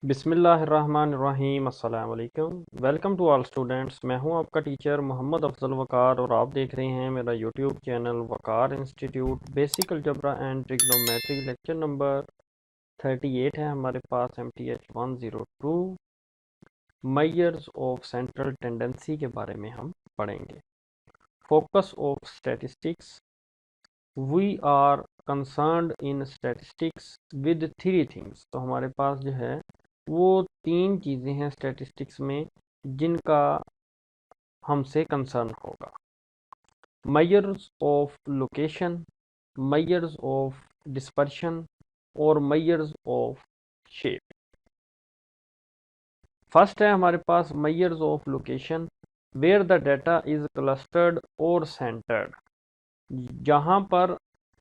बिस्मिल्लाहिर्रहमानिर्रहीम अस्सलाम वालेकुम। Welcome to all students. मैं हूं आपका टीचर मोहम्मद अफजल वकार और आप देख रहे हैं मेरा YouTube channel Waqar institute. Basic algebra and trigonometry lecture number 38 है हमारे पास। MTH 102 measures of central tendency के बारे में हम पढ़ेंगे। Focus of statistics. We are concerned in statistics with three things. तो हमारे पास जो है वो तीन चीज़ें हैं स्टैटिस्टिक्स में जिनका हमसे कंसर्न होगा। Measures of location, measures of dispersion और मेजर्स ऑफ शेप। फर्स्ट है हमारे पास measures of location, where the data is clustered और सेंटर्ड।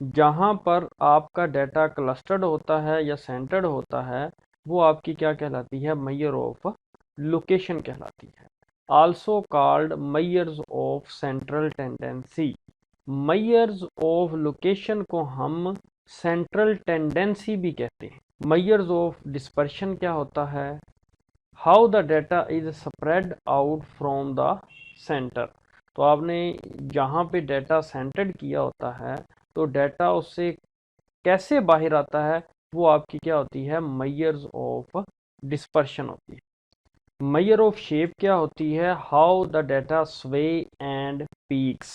जहाँ पर आपका डाटा क्लस्टर्ड होता है या सेंटर्ड होता है वो आपकी क्या कहलाती है? मेजर ऑफ लोकेशन कहलाती है। Also called measures of central tendency. Measures of location को हम सेंट्रल टेंडेंसी भी कहते हैं। मेजर्स ऑफ डिस्पर्शन क्या होता है? How the data is spread out from the centre. तो आपने जहाँ पे डाटा सेंटर्ड किया होता है तो डाटा उससे कैसे बाहर आता है वो आपकी क्या होती है? मेजर्स ऑफ डिस्पर्शन होती है। मेजर ऑफ शेप क्या होती है? हाउ द डाटा स्वे एंड पीक्स।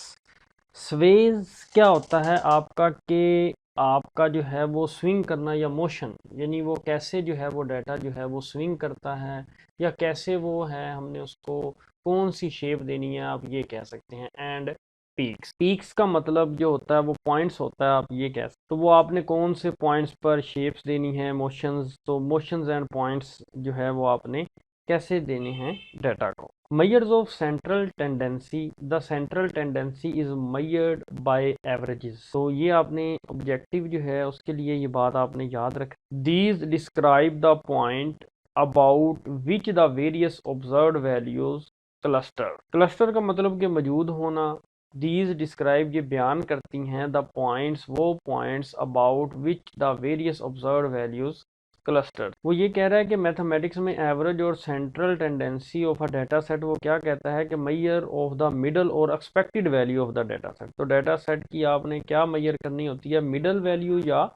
स्वेज क्या होता है आपका कि आपका जो है वो स्विंग करना या मोशन, यानी वो कैसे जो है वो डाटा जो है वो स्विंग करता है या कैसे वो है, हमने उसको कौन सी शेप देनी है आप ये कह सकते हैं। एंड पीक्स, पीक्स का मतलब जो होता है वो पॉइंट्स होता है, आप ये कह सकते। तो वो आपने कौन से पॉइंट्स पर शेप्स देनी है, मोशंस। तो मोशंस एंड पॉइंट्स जो है वो आपने कैसे देने हैं डाटा को। Measures of central tendency. The central tendency is measured by averages. तो ये आपने ऑब्जेक्टिव जो है उसके लिए ये बात आपने याद रख। These describe the point about which the various observed values cluster. Cluster का मतलब कि मौजूद होना। दीज डिस्क्राइब ये बयान करती हैं द पॉइंट्स, वो points about which the various observed values cluster. वो ये कह रहा है कि मैथमेटिक्स में एवरेज और central tendency of a data set वो क्या कहता है कि मेजर ऑफ द मिडल और expected value of the data set. तो डाटा सेट की आपने क्या मेजर करनी होती है? मिडल वैल्यू या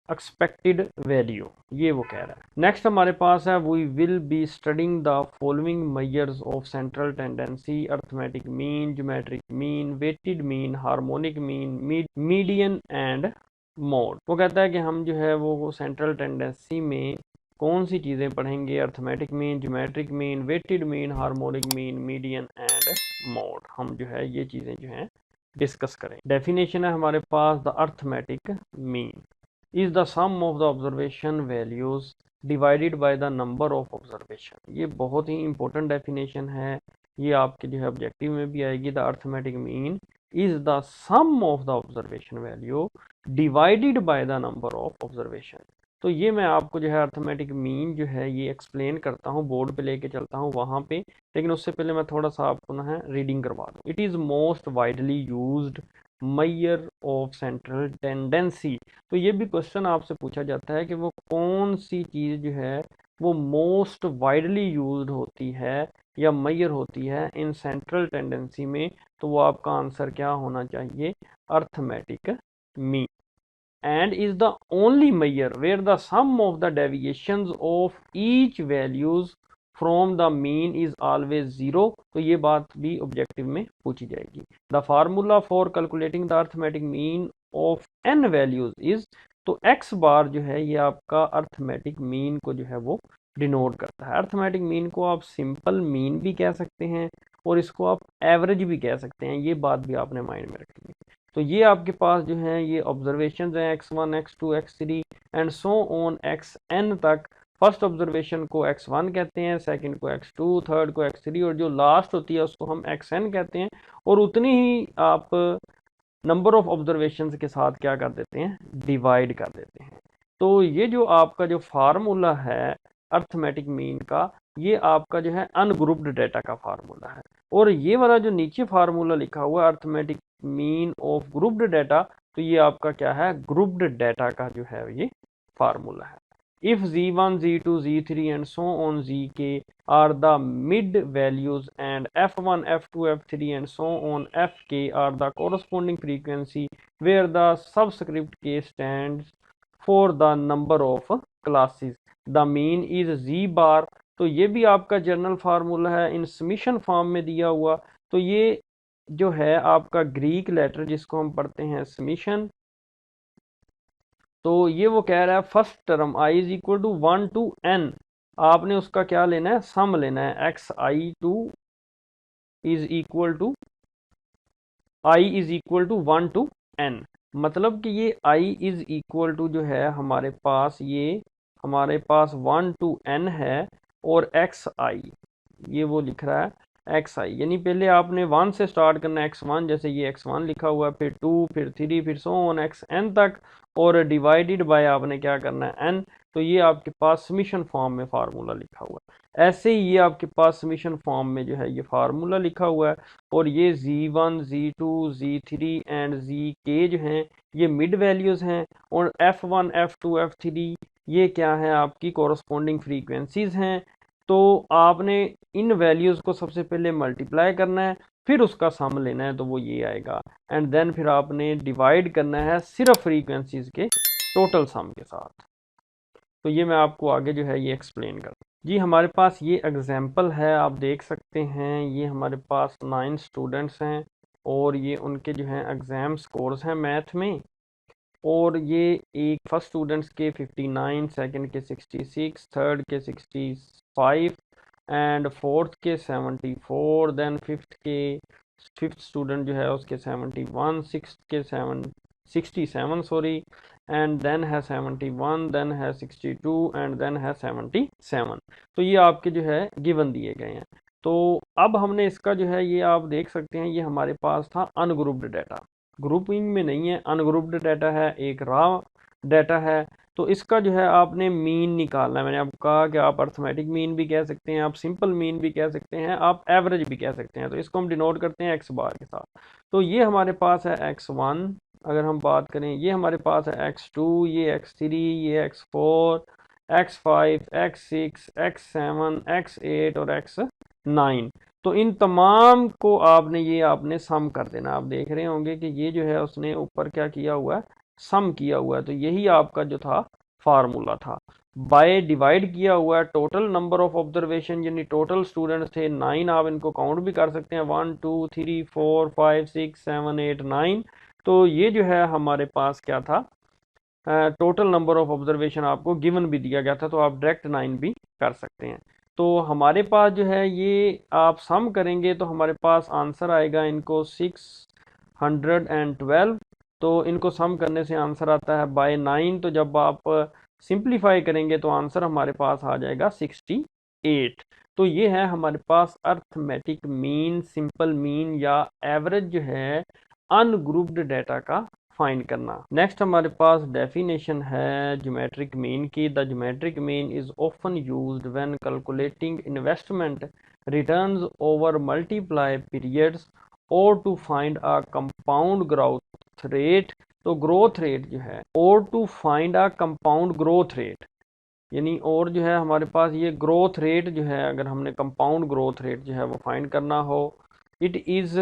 एक्सपेक्टेड वैल्यू, ये वो कह रहा है। नेक्स्ट हमारे पास है we will be studying the following measures of central tendency: arithmetic mean, geometric mean, weighted mean, harmonic mean, median and mode. वो कहता है कि हम जो है वो सेंट्रल टेंडेंसी में कौन सी चीज़ें पढ़ेंगे? Arithmetic mean, geometric mean, weighted mean, harmonic mean, median and mode. हम जो है ये चीज़ें जो हैं डिस्कस करें। डेफिनेशन है हमारे पास the arithmetic mean is the sum of the observation values divided by the number of observation। ये बहुत ही इंपॉर्टेंट डेफिनेशन है, ये आपके जो है ऑब्जेक्टिव में भी आएगी। The arithmetic mean is the sum of the observation value divided by the number of observation. तो ये मैं आपको जो है अर्थमेटिक मीन जो है ये एक्सप्लेन करता हूँ, बोर्ड पे लेके चलता हूँ वहाँ पे, लेकिन उससे पहले मैं थोड़ा सा आपको ना है रीडिंग करवा दूँ। It is most widely used measure of central tendency. तो ये भी क्वेश्चन आपसे पूछा जाता है कि वो कौन सी चीज़ जो है वो मोस्ट वाइडली यूज्ड होती है या मेजर होती है इन सेंट्रल टेंडेंसी में। तो वो आपका आंसर क्या होना चाहिए? Arithmetic mean. and is the only measure where the sum of the deviations of each values from the mean is always zero। तो ये बात भी ऑब्जेक्टिव में पूछी जाएगी। the formula for calculating the arithmetic mean of n values is। तो x बार जो है ये आपका अर्थमेटिक मीन को जो है वो डिनोट करता है। अर्थमेटिक मीन को आप सिंपल मीन भी कह सकते हैं और इसको आप एवरेज भी कह सकते हैं, ये बात भी आपने माइंड में रखनी है। तो ये आपके पास जो है ये ऑब्जर्वेशन है x1 x2 x3 and so on xn तक। फर्स्ट ऑब्जर्वेशन को x1 कहते हैं, सेकंड को x2, थर्ड को x3 और जो लास्ट होती है उसको हम xn कहते हैं। और उतनी ही आप नंबर ऑफ ऑब्जर्वेशन के साथ क्या कर देते हैं? डिवाइड कर देते हैं। तो ये जो आपका जो फार्मूला है अर्थमेटिक मीन का, ये आपका जो है अनग्रुप्ड डाटा का फार्मूला है। और ये वाला जो नीचे फार्मूला लिखा हुआ है arithmetic mean of grouped data, तो ये आपका क्या है? ग्रुप्ड डाटा का जो है ये फार्मूला है। if z1 z2 z3 and so on zk are the mid values and f1 f2 f3 and so on fk are the corresponding frequency where the subscript k stands for the number of classes, the mean is z bar। तो ये भी आपका general formula है इन summation form में दिया हुआ। तो ये जो है आपका ग्रीक लेटर जिसको हम पढ़ते हैं समीशन, तो ये वो कह रहा है first term i is equal to 1 to n, आपने उसका क्या लेना है, सम लेना है। X i to is equal to i is equal to 1 to n, मतलब कि ये आई इज इक्वल टू जो है हमारे पास, ये हमारे पास 1 टू n है और एक्स आई ये वो लिख रहा है एक्स आई, यानी पहले आपने 1 से स्टार्ट करना है x1, जैसे ये x1 लिखा हुआ है, फिर 2 फिर 3 फिर सो ऑन xn तक, और डिवाइडेड बाय आपने क्या करना है n। तो ये आपके पास समीशन फॉर्म में फार्मूला लिखा हुआ है। ऐसे ही ये आपके पास समीशन फॉर्म में जो है ये फार्मूला लिखा हुआ है, और ये z1 z2 z3 and zk जो हैं ये मिड वैल्यूज़ हैं, और f1 f2 f3 ये क्या है आपकी कॉरस्पॉन्डिंग फ्रीक्वेंसीज हैं। तो आपने इन वैल्यूज़ को सबसे पहले मल्टीप्लाई करना है, फिर उसका सम लेना है, तो वो ये आएगा, एंड देन फिर आपने डिवाइड करना है सिर्फ फ्रीक्वेंसीज के टोटल सम के साथ। तो ये मैं आपको आगे जो है ये एक्सप्लेन कर जी। हमारे पास ये एग्जाम्पल है, आप देख सकते हैं, ये हमारे पास 9 स्टूडेंट्स हैं और ये उनके जो हैं एग्ज़ाम स्कोर्स हैं मैथ में, और ये एक फर्स्ट स्टूडेंट्स के 59, सेकंड के 66, थर्ड के 65 एंड फोर्थ के 74, देन फिफ्थ स्टूडेंट जो है उसके 71, सिक्स्थ के 67 सॉरी, एंड देन है 71, देन है 62 एंड देन है 77। तो ये आपके जो है गिवन दिए गए हैं। तो अब हमने इसका जो है ये आप देख सकते हैं, ये हमारे पास था अनग्रुप्ड डाटा, ग्रुपिंग में नहीं है, अनग्रुप्ड डाटा है, एक रॉ डाटा है। तो इसका जो है आपने मीन निकालना है। मैंने आपको कहा कि आप अर्थमेटिक मीन भी कह सकते हैं, आप सिंपल मीन भी कह सकते हैं, आप एवरेज भी कह सकते हैं। तो इसको हम डिनोट करते हैं एक्स बार के साथ। तो ये हमारे पास है x1, अगर हम बात करें, ये हमारे पास है x2, ये x3, ये x4, x5, x6, x7, x8 और x9। तो इन तमाम को आपने सम कर देना। आप देख रहे होंगे कि ये जो है उसने ऊपर क्या किया हुआ है, सम किया हुआ है। तो यही आपका जो था फार्मूला था, बाय डिवाइड किया हुआ है टोटल नंबर ऑफ ऑब्जर्वेशन, यानी टोटल स्टूडेंट्स थे 9, आप इनको काउंट भी कर सकते हैं 1 2 3 4 5 6 7 8 9। तो ये जो है हमारे पास क्या था, टोटल नंबर ऑफ ऑब्जर्वेशन आपको गिवन भी दिया गया था, तो आप डायरेक्ट 9 भी कर सकते हैं। तो हमारे पास जो है ये आप सम करेंगे तो हमारे पास आंसर आएगा इनको 612। तो इनको सम करने से आंसर आता है बाय 9। तो जब आप सिंप्लीफाई करेंगे तो आंसर हमारे पास आ जाएगा 68। तो ये है हमारे पास अर्थमेटिक मीन, सिंपल मीन या एवरेज जो है अनग्रुप्ड डाटा का फाइंड करना। नेक्स्ट हमारे पास डेफिनेशन है ज्योमेट्रिक मीन की। The geometric mean is often used when calculating investment returns over multiply periods और to find a compound growth rate. तो ग्रोथ रेट जो है, और to find a compound growth rate, यानी और जो है हमारे पास ये ग्रोथ रेट जो है, अगर हमने कंपाउंड ग्रोथ रेट जो है वो फाइंड करना हो, it is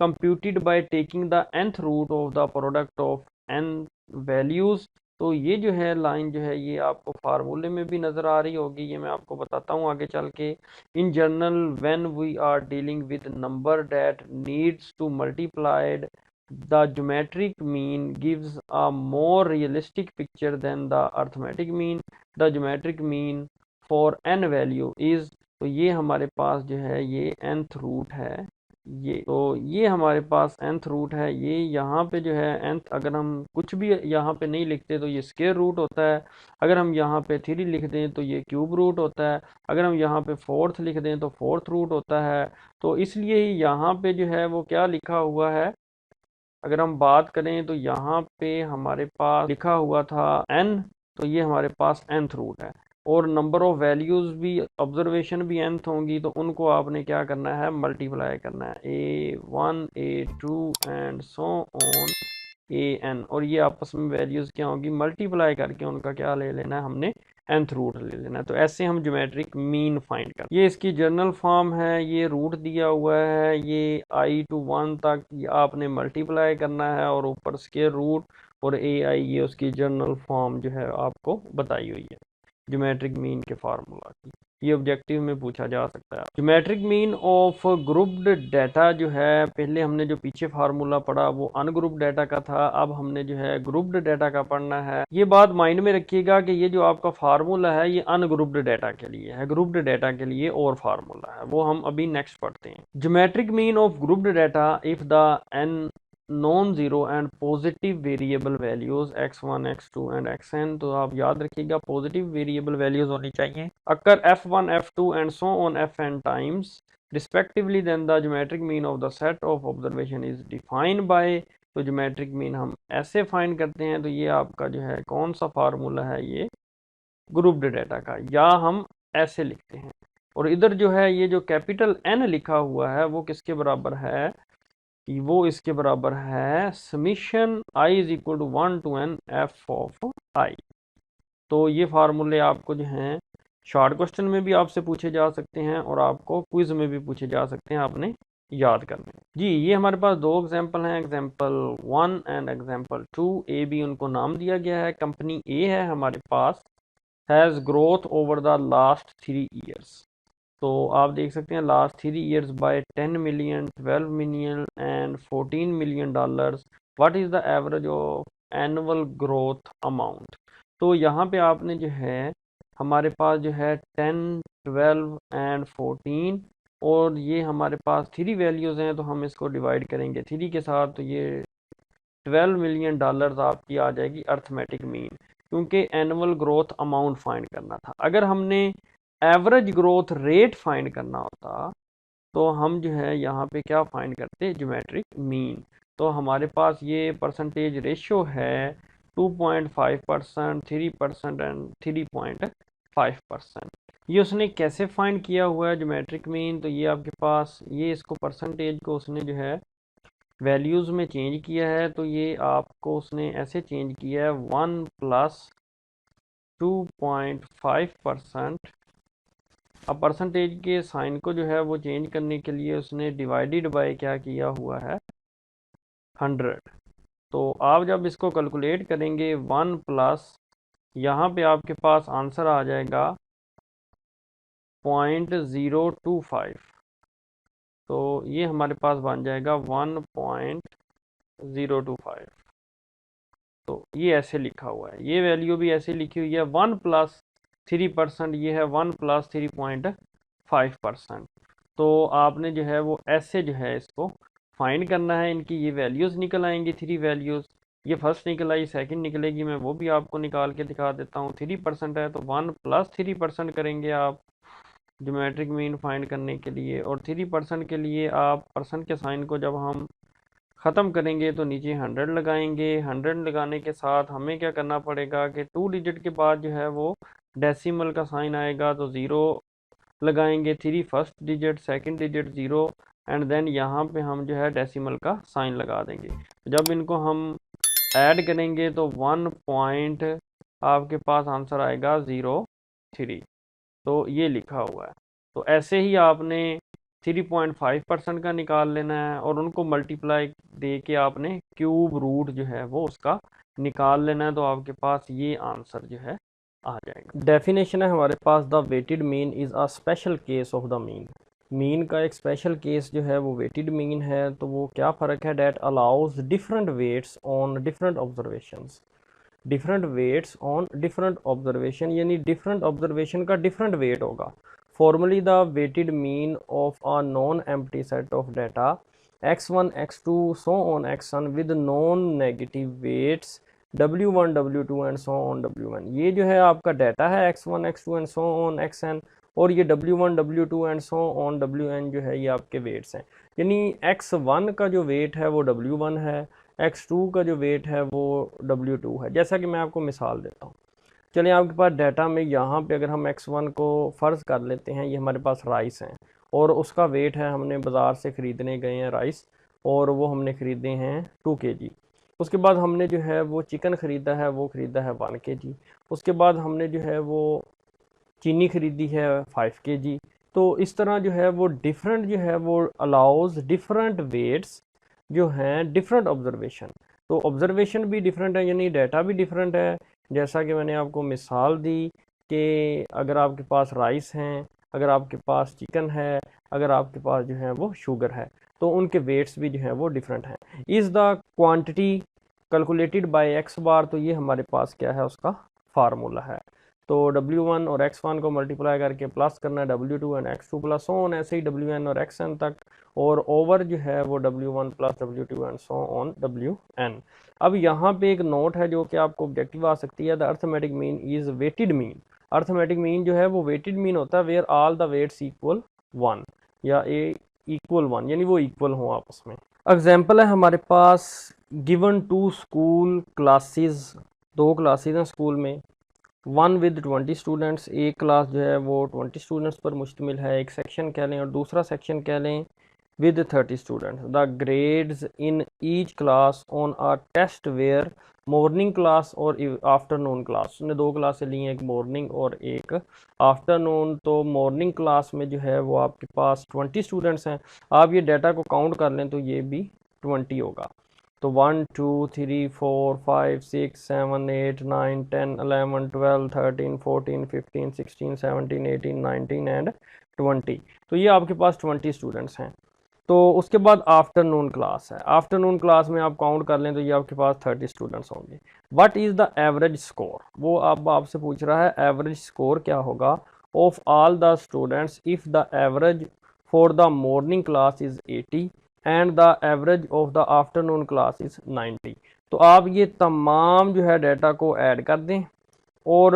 computed by taking the nth root of the product of n values। तो ये जो है लाइन जो है ये आपको फार्मूले में भी नज़र आ रही होगी, ये मैं आपको बताता हूँ आगे चल के। In general when we are dealing with number that needs to multiplied, the geometric mean gives a more realistic picture than the arithmetic mean. The geometric mean for n value is, तो ये हमारे पास जो है ये nth root है, ये तो ये हमारे पास nth रूट है। ये यहाँ पे जो है nth, अगर हम कुछ भी यहाँ पे नहीं लिखते तो ये स्क्वायर रूट होता है, अगर हम यहाँ पे 3 लिख दें तो ये क्यूब रूट होता है, अगर हम यहाँ पे 4th लिख दें तो 4th रूट होता है। तो इसलिए यहाँ पे जो है वो क्या लिखा हुआ है, अगर हम बात करें तो यहाँ पे हमारे पास लिखा हुआ था n, तो ये हमारे पास nth रूट है, और नंबर ऑफ वैल्यूज़ भी, ऑब्जर्वेशन भी nth होंगी, तो उनको आपने क्या करना है, मल्टीप्लाई करना है, a1 a2 and so on AN, और ये आपस में वैल्यूज़ क्या होगी, मल्टीप्लाई करके उनका क्या ले लेना है हमने, nth रूट ले लेना है। तो ऐसे हम ज्योमेट्रिक मीन फाइंड करते हैं। ये इसकी जनरल फॉर्म है, ये रूट दिया हुआ है, ये i to 1 तक ये आपने मल्टीप्लाई करना है और ऊपर स्क्वायर रूट, और AI ये उसकी जनरल फॉर्म जो है आपको बताई हुई है ज्योमेट्रिक मीन के फार्मूला की। ये ऑब्जेक्टिव में पूछा जा सकता है। Geometric mean of grouped data जो है, पहले हमने जो पीछे फार्मूला पढ़ा वो अनग्रुप्ड डाटा का था, अब हमने जो है ग्रुप्ड डाटा का पढ़ना है। ये बात माइंड में रखिएगा कि ये जो आपका फार्मूला है ये अनग्रुप्ड डाटा के लिए है, ग्रुप्ड डाटा के लिए और फार्मूला है, वो हम अभी नेक्स्ट पढ़ते हैं। Geometric mean of grouped data if the n non zero and positive variable values x1 x2 and xn, तो आप याद रखिएगा पॉजिटिव वेरिएबल वैल्यूज होनी चाहिए, अगर f1 f2 and so on fn times respectively, then the geometric mean of the set of observation is defined by. तो geometric mean हम ऐसे फाइंड करते हैं। तो ये आपका जो है कौन सा फार्मूला है, ये ग्रुप्ड डाटा का, या हम ऐसे लिखते हैं। और इधर जो है ये जो कैपिटल N लिखा हुआ है वो किसके बराबर है, वो इसके बराबर है summation i is equal to 1 to n f of i। तो ये फार्मूले आपको जो हैं शॉर्ट क्वेश्चन में भी आपसे पूछे जा सकते हैं और आपको क्विज में भी पूछे जा सकते हैं, आपने याद करने हैं। जी ये हमारे पास दो एग्जाम्पल हैं, example 1 and example 2। A B उनको नाम दिया गया है। कंपनी ए है हमारे पास, has growth over the last 3 years. तो आप देख सकते हैं last 3 years by 10 million, 12 million and 14 million dollars. What is the average of annual growth amount. तो यहाँ पे आपने जो है हमारे पास जो है 10, 12 एंड 14, और ये हमारे पास 3 वैल्यूज़ हैं, तो हम इसको डिवाइड करेंगे 3 के साथ, तो ये 12 मिलियन डॉलर्स आपकी आ जाएगी अर्थमेटिक मीन, क्योंकि एनुअल ग्रोथ अमाउंट फाइंड करना था। अगर हमने एवरेज ग्रोथ रेट फाइंड करना होता तो हम जो है यहाँ पे क्या फाइंड करते, ज्योमेट्रिक मीन। तो हमारे पास ये परसेंटेज रेशियो है 2.5%, 3% एंड 3.5%। ये उसने कैसे फाइंड किया हुआ है ज्योमेट्रिक मीन, तो ये आपके पास ये इसको परसेंटेज को उसने जो है वैल्यूज़ में चेंज किया है। तो ये आपको उसने ऐसे चेंज किया है 1 + 2.5%। अब परसेंटेज के साइन को जो है वो चेंज करने के लिए उसने डिवाइडेड बाय क्या किया हुआ है, 100। तो आप जब इसको कैलकुलेट करेंगे 1 प्लस, यहाँ पे आपके पास आंसर आ जाएगा 0.025। तो ये हमारे पास बन जाएगा 1.025। तो ये ऐसे लिखा हुआ है, ये वैल्यू भी ऐसे लिखी हुई है 1 + 3%, ये है 1 + 3.5%। तो आपने जो है वो ऐसे जो है इसको फाइंड करना है। इनकी ये वैल्यूज़ निकल आएंगी, 3 वैल्यूज़। ये फर्स्ट निकल आई, सेकंड निकलेगी, मैं वो भी आपको निकाल के दिखा देता हूँ। 3% है तो 1 + 3% करेंगे आप ज्योमेट्रिक मीन फाइंड करने के लिए, और 3% के लिए आप परसेंट के साइन को जब हम ख़त्म करेंगे तो नीचे 100 लगाएंगे। 100 लगाने के साथ हमें क्या करना पड़ेगा कि 2 डिजिट के बाद जो है वो डेसिमल का साइन आएगा, तो 0 लगाएंगे, 3 first digit, second digit 0, and then यहाँ पे हम जो है डेसिमल का साइन लगा देंगे। जब इनको हम ऐड करेंगे तो 1 पॉइंट आपके पास आंसर आएगा 03। तो ये लिखा हुआ है। तो ऐसे ही आपने 3.5% का निकाल लेना है और उनको मल्टीप्लाई दे के आपने क्यूब रूट जो है वो उसका निकाल लेना है। तो आपके पास ये आंसर जो है आ जाएगा। डेफिनेशन है हमारे पास, the weighted mean is a special case of the mean. Mean का एक स्पेशल केस जो है वो वेटेड मीन है। तो वो क्या फ़र्क है, that allows different weights on different observations. Different weights on different observation, यानी डिफरेंट ऑब्जर्वेशन का डिफरेंट वेट होगा। Formally the weighted mean of a non empty set of data x1 x2 so on xn with non negative weights w1 w2 and so on w1। ये जो है आपका data है x1 x2 and so on xn, और ये w1 w2 and so on wn जो है ये आपके वेट्स हैं। यानी x1 का जो वेट है वो w1 है, x2 का जो वेट है वो w2 है। जैसा कि मैं आपको मिसाल देता हूँ, चलिए आपके पास डाटा में यहाँ पे अगर हम x1 को फ़र्ज़ कर लेते हैं, ये हमारे पास राइस हैं और उसका वेट है, हमने बाज़ार से ख़रीदने गए हैं राइस और वो हमने ख़रीदे हैं 2 kg। उसके बाद हमने जो है वो चिकन ख़रीदा है, वो ख़रीदा है 1 kg। उसके बाद हमने जो है वो चीनी ख़रीदी है 5 kg। तो इस तरह जो है वो डिफरेंट जो है वो अलाउज डिफरेंट वेट्स जो हैं डिफरेंट ऑब्जर्वेशन। तो ऑब्जर्वेशन भी डिफरेंट है, यानी डाटा भी डिफरेंट है। जैसा कि मैंने आपको मिसाल दी कि अगर आपके पास राइस हैं, अगर आपके पास चिकन है, अगर आपके पास जो है वो शुगर है, तो उनके वेट्स भी जो है वो डिफरेंट हैं। Is the quantity calculated by X bar, तो ये हमारे पास क्या है, उसका फार्मूला है। तो W1 और X1 को मल्टीप्लाई करके प्लस करना है W2 and X2 plus so on, ऐसे ही WN और XN तक, और ओवर जो है वो W1 plus W2 and so on WN। अब यहाँ पे एक नोट है जो कि आपको ऑब्जेक्टिव आ सकती है, the arithmetic mean is weighted mean. Arithmetic mean जो है वो वेटेड मीन होता है where all the weights equal 1 या ए इक्वल 1, यानी वो इक्वल हों आपस में। एग्जाम्पल है हमारे पास, given two school classes, 2 classes हैं स्कूल में, 1 विद 20 स्टूडेंट्स, एक क्लास जो है वो 20 स्टूडेंट्स पर मुश्तमिल है, एक सेक्शन कह लें, और दूसरा सेक्शन कह लें with 30 students. The grades in each class on a test where morning class और आफ्टरनून क्लास। उसने 2 क्लासें ली हैं, एक मॉर्निंग और एक आफ्टरनून। तो मॉर्निंग क्लास में जो है वो आपके पास 20 स्टूडेंट्स हैं। आप ये डाटा को काउंट कर लें तो ये भी 20 होगा। तो 1 2 3 4 5 6 7 8 9 10 11 12 13 14 15 16 17 18 19 एंड 20। तो ये आपके पास 20 स्टूडेंट्स हैं। तो उसके बाद आफ्टरनून क्लास है, आफ्टरनून क्लास में आप काउंट कर लें तो ये आपके पास 30 स्टूडेंट्स होंगे। What is the average score, वो अब आपसे पूछ रहा है एवरेज स्कोर क्या होगा of all the students if the average for the morning class is 80 and the average of the afternoon class is 90। तो आप ये तमाम जो है डाटा को ऐड कर दें, और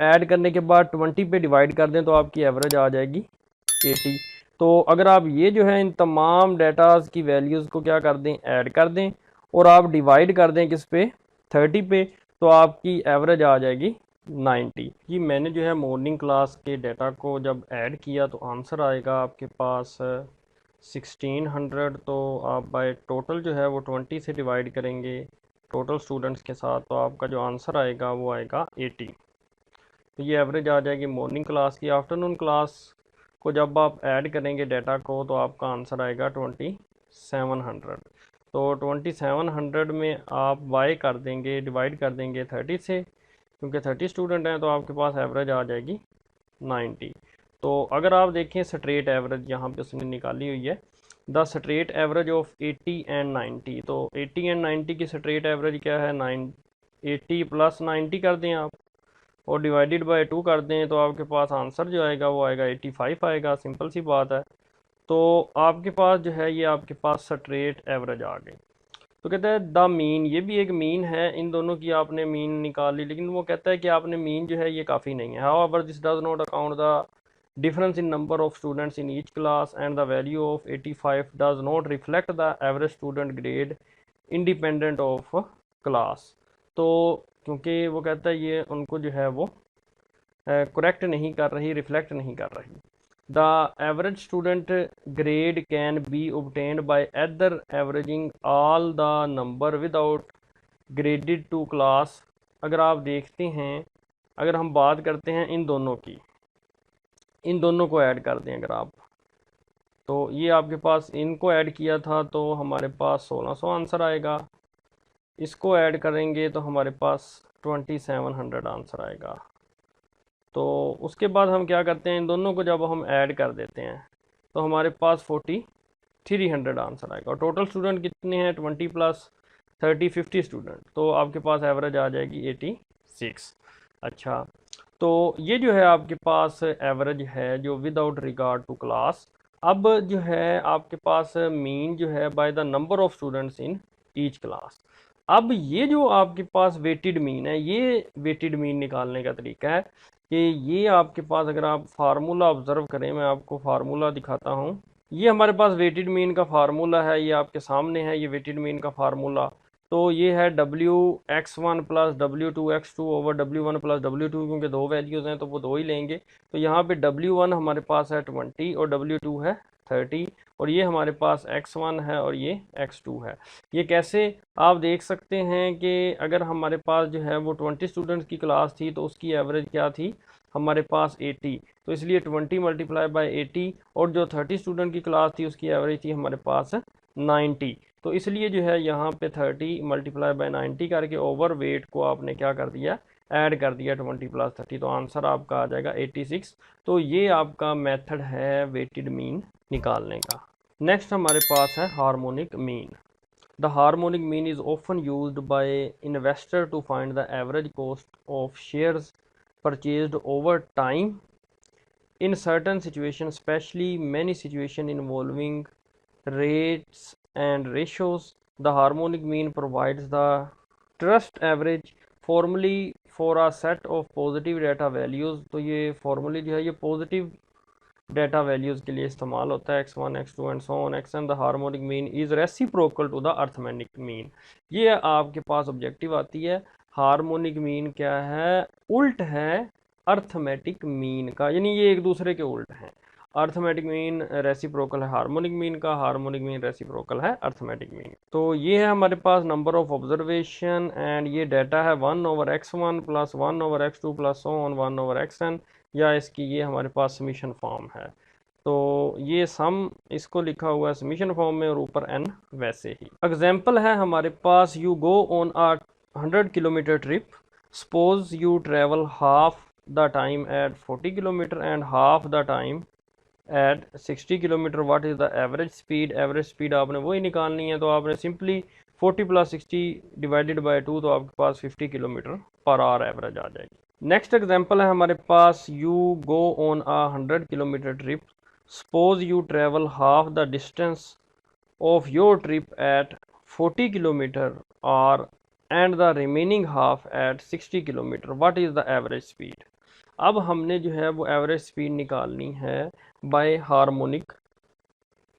ऐड करने के बाद 20 पे डिवाइड कर दें तो आपकी एवरेज आ जाएगी 80। तो अगर आप ये जो है इन तमाम डाटाज की वैल्यूज़ को क्या कर दें, ऐड कर दें, और आप डिवाइड कर दें किस पे, 30 पे, तो आपकी एवरेज आ जाएगी 90। ये मैंने जो है मॉर्निंग क्लास के डाटा को जब ऐड किया तो आंसर आएगा आपके पास 1600। तो आप बाय टोटल जो है वो 20 से डिवाइड करेंगे टोटल स्टूडेंट्स के साथ, तो आपका जो आंसर आएगा वो आएगा 80। तो ये एवरेज आ जाएगी मॉर्निंग क्लास की। आफ्टरनून क्लास को जब आप ऐड करेंगे डाटा को तो आपका आंसर आएगा 2700। तो 2700 में आप वाई कर देंगे, डिवाइड कर देंगे 30 से, क्योंकि 30 स्टूडेंट हैं तो आपके पास एवरेज आ जाएगी 90। तो अगर आप देखें स्ट्रेट एवरेज यहाँ पे उसने निकाली हुई है, the straight average of 80 and 90। तो 80 एंड 90 की स्ट्रेट एवरेज क्या है, 80 प्लस 90 कर दें आप, और डिवाइडेड बाय 2 कर दें, तो आपके पास आंसर जो आएगा वो आएगा 85 आएगा। सिंपल सी बात है। तो आपके पास जो है ये आपके पास स्ट्रेट एवरेज आ गई। तो कहता है द मीन, ये भी एक मीन है, इन दोनों की आपने मीन निकाल ली, लेकिन वो कहता है कि आपने मीन जो है ये काफ़ी नहीं है। However this does not account the difference in number of students in each class and the value of 85 does not reflect the average student grade independent of class। तो क्योंकि वो कहता है ये उनको जो है वो करेक्ट नहीं कर रही, रिफ्लेक्ट नहीं कर रही। The average student grade can be obtained by either averaging all the number without graded to class। अगर आप देखते हैं, अगर हम बात करते हैं इन दोनों की, इन दोनों को ऐड कर दें अगर आप, तो ये आपके पास इनको ऐड किया था तो हमारे पास 1600 आंसर आएगा। इसको ऐड करेंगे तो हमारे पास 2700 आंसर आएगा। तो उसके बाद हम क्या करते हैं, इन दोनों को जब हम ऐड कर देते हैं तो हमारे पास 4300 आंसर आएगा। और टोटल स्टूडेंट कितने हैं, 20 प्लस 30 50 स्टूडेंट, तो आपके पास एवरेज आ जाएगी 86। अच्छा, तो ये जो है आपके पास एवरेज है जो विदाउट रिगार्ड टू क्लास। अब जो है आपके पास मीन जो है bye the number of students in each class. अब ये जो आपके पास वेटेड मीन है, ये वेटेड मीन निकालने का तरीका है कि ये आपके पास, अगर आप फार्मूला ऑब्जर्व करें, मैं आपको फार्मूला दिखाता हूँ। ये हमारे पास वेटेड मीन का फार्मूला है, ये आपके सामने है, ये वेटेड मीन का फार्मूला। तो ये है WX1 plus W2X2 over W1 plus W2, क्योंकि 2 वैल्यूज़ हैं तो वो 2 ही लेंगे। तो यहाँ पे W1 हमारे पास है 20 और W2 है 30 और ये हमारे पास x1 है और ये x2 है। ये कैसे आप देख सकते हैं कि अगर हमारे पास जो है वो 20 स्टूडेंट्स की क्लास थी तो उसकी एवरेज क्या थी हमारे पास 80, तो इसलिए 20 मल्टीप्लाई बाय 80 और जो 30 स्टूडेंट की क्लास थी उसकी एवरेज थी हमारे पास 90, तो इसलिए जो है यहाँ पे 30 मल्टीप्लाई बाय 90 करके ओवर वेट को आपने क्या कर दिया ऐड कर दिया 20 प्लस 30, तो आंसर आपका आ जाएगा 86। तो ये आपका मेथड है वेटेड मीन निकालने का। नेक्स्ट हमारे पास है harmonic mean. The harmonic mean is often used by investor to find the average cost of shares purchased over time in certain situations, especially many situations involving rates and ratios. The harmonic mean provides the trust average formally for a set of positive data values। तो ये formally जो है ये positive data values के लिए इस्तेमाल होता है x1 x2 and so on xn। the harmonic mean is reciprocal to the arithmetic mean। ये आपके पास ऑब्जेक्टिव आती है हार्मोनिक मीन क्या है उल्ट है अर्थमेटिक मीन का, यानी ये एक दूसरे के उल्ट हैं। अर्थमेटिक मीन रेसिप्रोकल है हार्मोनिक मीन का, हार्मोनिक मीन रेसिप्रोकल है अर्थमेटिक मीन। तो ये है हमारे पास नंबर ऑफ ऑब्जर्वेशन एंड ये डाटा है 1/x1 plus 1/x2 plus 1/xn, या इसकी ये हमारे पास समीशन फॉर्म है। तो ये सम इसको लिखा हुआ है समीशन फॉर्म में और ऊपर n वैसे ही। एग्जाम्पल है हमारे पास you go on a 100 kilometre trip, suppose you travel half the time at 40 kilometre and half the time at 60 kilometre. What is the average speed? Average speed आपने वही निकालनी है, तो आपने सिंपली 40 प्लस 60 डिवाइडेड बाय 2, तो आपके पास 50 kilometre per hour average आ जाएगी। नेक्स्ट एग्जांपल है हमारे पास you go on a 100 kilometre trip, suppose you travel half the distance of your trip at 40 kilometre और and the remaining half at 60 kilometre. What is the average speed? अब हमने जो है वो एवरेज स्पीड निकालनी है बाय हार्मोनिक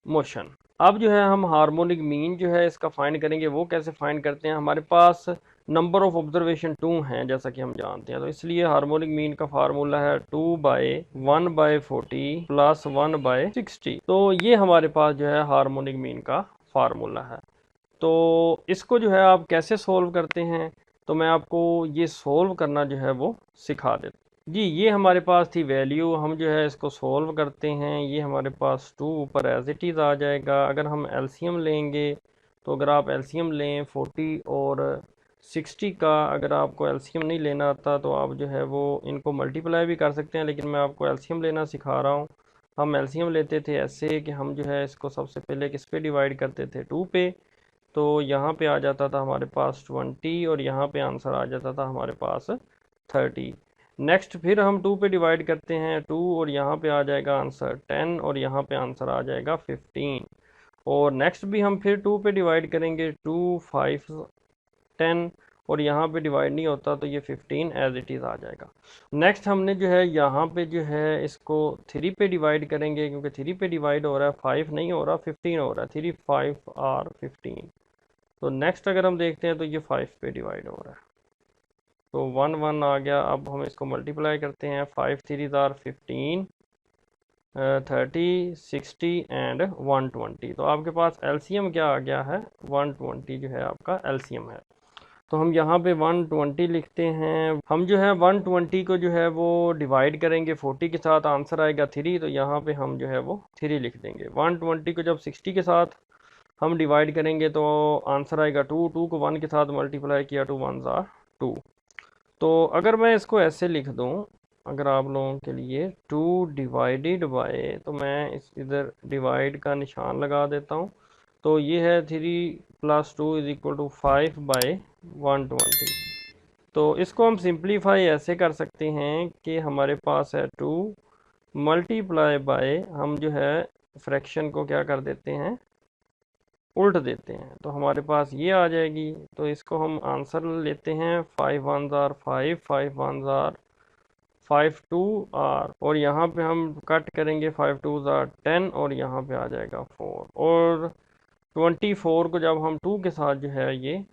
मोशन। अब जो है हम हार्मोनिक मीन जो है इसका फाइंड करेंगे। वो कैसे फाइंड करते हैं? हमारे पास नंबर ऑफ ऑब्जर्वेशन 2 हैं जैसा कि हम जानते हैं, तो इसलिए हार्मोनिक मीन का फार्मूला है 2/1/40 प्लस 1/60। तो ये हमारे पास जो है हार्मोनिक मीन का फार्मूला है। तो इसको जो है आप कैसे सोल्व करते हैं, तो मैं आपको ये सोल्व करना जो है वो सिखा देता जी। ये हमारे पास थी वैल्यू, हम जो है इसको सोल्व करते हैं। ये हमारे पास 2 ऊपर एज इट इज़ आ जाएगा। अगर हम एलसीएम लेंगे तो अगर आप एलसीएम लें 40 और 60 का, अगर आपको एलसीएम नहीं लेना आता तो आप जो है वो इनको मल्टीप्लाई भी कर सकते हैं, लेकिन मैं आपको एलसीएम लेना सिखा रहा हूँ। हम एलसीएम लेते थे ऐसे कि हम जो है इसको सबसे पहले किस पे डिवाइड करते थे 2 पे, तो यहाँ पे आ जाता था हमारे पास 20 और यहाँ पे आंसर आ जाता था हमारे पास 30। नेक्स्ट फिर हम 2 पे डिवाइड करते हैं 2 और यहाँ पे आ जाएगा आंसर 10 और यहाँ पे आंसर आ जाएगा 15। और नेक्स्ट भी हम फिर 2 पे डिवाइड करेंगे 2 5 10 और यहाँ पे डिवाइड नहीं होता तो ये 15 एज इट इज़ आ जाएगा। नेक्स्ट हमने जो है यहाँ पे जो है इसको 3 पे डिवाइड करेंगे, क्योंकि 3 पे डिवाइड हो रहा है 5 नहीं हो रहा 15 हो रहा है, 3 5 और 15। तो नेक्स्ट अगर हम देखते हैं तो ये 5 पे डिवाइड हो रहा है, तो 1 1 आ गया। अब हम इसको मल्टीप्लाई करते हैं 5 3 आर 15 30 60 एंड 120। तो आपके पास एलसीएम क्या आ गया है 120 जो है आपका एलसीएम है। तो हम यहाँ पे 120 लिखते हैं। हम जो है 120 को जो है वो डिवाइड करेंगे 40 के साथ, आंसर आएगा 3, तो यहाँ पे हम जो है वो 3 लिख देंगे। 120 को जब 60 के साथ हम डिवाइड करेंगे तो आंसर आएगा 2, 2 को 1 के साथ मल्टीप्लाई किया 2 1 ज़ा 2। तो अगर मैं इसको ऐसे लिख दूँ अगर आप लोगों के लिए 2 डिवाइडेड बाय, तो मैं इस इधर डिवाइड का निशान लगा देता हूँ। तो ये है 3 + 2 = 5/120। तो इसको हम सिंप्लीफाई ऐसे कर सकते हैं कि हमारे पास है 2 मल्टीप्लाई बाय, हम जो है फ्रैक्शन को क्या कर देते हैं उल्ट देते हैं, तो हमारे पास ये आ जाएगी। तो इसको हम आंसर लेते हैं 5 1 आर 5 5 1 आर 5 2 आर, और यहाँ पे हम कट करेंगे 5 2 आर 10 और यहाँ पे आ जाएगा 4। और 24 को जब हम 2 के साथ जो है ये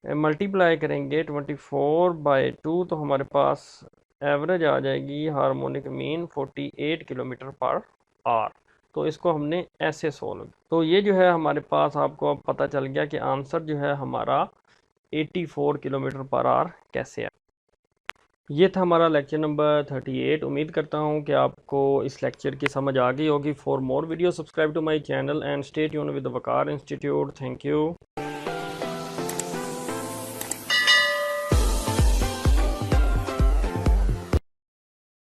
मल्टीप्लाई करेंगे 24/2, तो हमारे पास एवरेज आ जाएगी harmonic mean 48 kilometre per our. तो इसको हमने ऐसे सोल्व, तो ये जो है हमारे पास आपको अब पता चल गया कि आंसर जो है हमारा 84 किलोमीटर पर आवर कैसे है। ये था हमारा लेक्चर नंबर 38। उम्मीद करता हूँ कि आपको इस लेक्चर की समझ आ गई होगी। For more video subscribe to my channel and stay tuned with Waqar institute. Thank you.